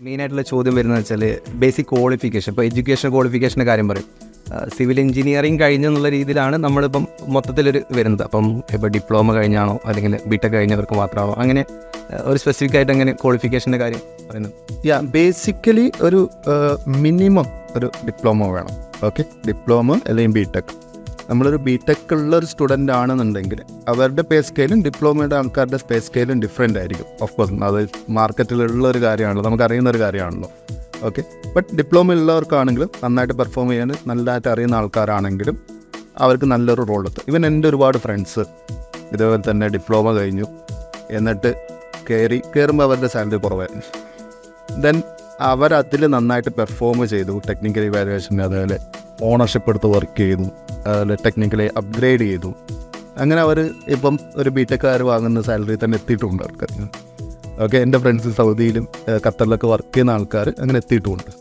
മെയിനായിട്ടുള്ള ചോദ്യം വരുന്നത് വെച്ചാൽ ബേസിക് ക്വാളിഫിക്കേഷൻ. ഇപ്പോൾ എഡ്യൂക്കേഷൻ ക്വാളിഫിക്കേഷൻ്റെ കാര്യം പറയും. സിവിൽ എഞ്ചിനീയറിംഗ് കഴിഞ്ഞെന്നുള്ള രീതിയിലാണ് നമ്മളിപ്പം മൊത്തത്തിലൊരു വരുന്നത്. അപ്പം ഇപ്പോൾ ഡിപ്ലോമ കഴിഞ്ഞാണോ അല്ലെങ്കിൽ ബിടെക് കഴിഞ്ഞവർക്ക് മാത്രമാണോ, അങ്ങനെ ഒരു സ്പെസിഫിക് ആയിട്ട് അങ്ങനെ ക്വാളിഫിക്കേഷൻ്റെ കാര്യം പറയുന്നത്? ബേസിക്കലി ഒരു മിനിമം ഒരു ഡിപ്ലോമ വേണം. ഓക്കെ, ഡിപ്ലോമ അല്ലെങ്കിൽ ബിടെക്. നമ്മളൊരു ബിടെക് ഉള്ള ഒരു സ്റ്റുഡൻ്റ് ആണെന്നുണ്ടെങ്കിൽ അവരുടെ പേ സ്കെയിലും ഡിപ്ലോമയുടെ ആൾക്കാരുടെ പേ സ്കെയിലും ഡിഫറെൻ്റ് ആയിരിക്കും. ഓഫ് കോഴ്സ് അത് മാർക്കറ്റിലുള്ള ഒരു കാര്യമാണല്ലോ, നമുക്കറിയുന്ന ഒരു കാര്യമാണല്ലോ. ഓക്കെ, ബട്ട് ഡിപ്ലോമ ഉള്ളവർക്കാണെങ്കിലും നന്നായിട്ട് പെർഫോം ചെയ്യാൻ നല്ലതായിട്ട് അറിയുന്ന ആൾക്കാരാണെങ്കിലും അവർക്ക് നല്ലൊരു റോൾ എത്തും. ഇവൻ എൻ്റെ ഒരുപാട് ഫ്രണ്ട്സ് ഇതേപോലെ തന്നെ ഡിപ്ലോമ കഴിഞ്ഞു, എന്നിട്ട് കയറുമ്പോൾ അവരുടെ സാലറി കുറവായിരുന്നു. ദെൻ അവരതിൽ നന്നായിട്ട് പെർഫോം ചെയ്തു, ടെക്നിക്കൽ ഇവാലുവേഷൻ, അതേപോലെ ഓണർഷിപ്പ് എടുത്ത് വർക്ക് ചെയ്തു, അതുപോലെ ടെക്നിക്കലി അപ്ഗ്രേഡ് ചെയ്തു. അങ്ങനെ അവർ ഇപ്പം ഒരു ബിടെക്കാർ വാങ്ങുന്ന സാലറി തന്നെ എത്തിയിട്ടുണ്ട് അവർക്ക്. ഓക്കെ, എൻ്റെ ഫ്രണ്ട്സ് സൗദിയിലും ഖത്തറിലൊക്കെ വർക്ക് ചെയ്യുന്ന ആൾക്കാർ അങ്ങനെ എത്തിയിട്ടുമുണ്ട്.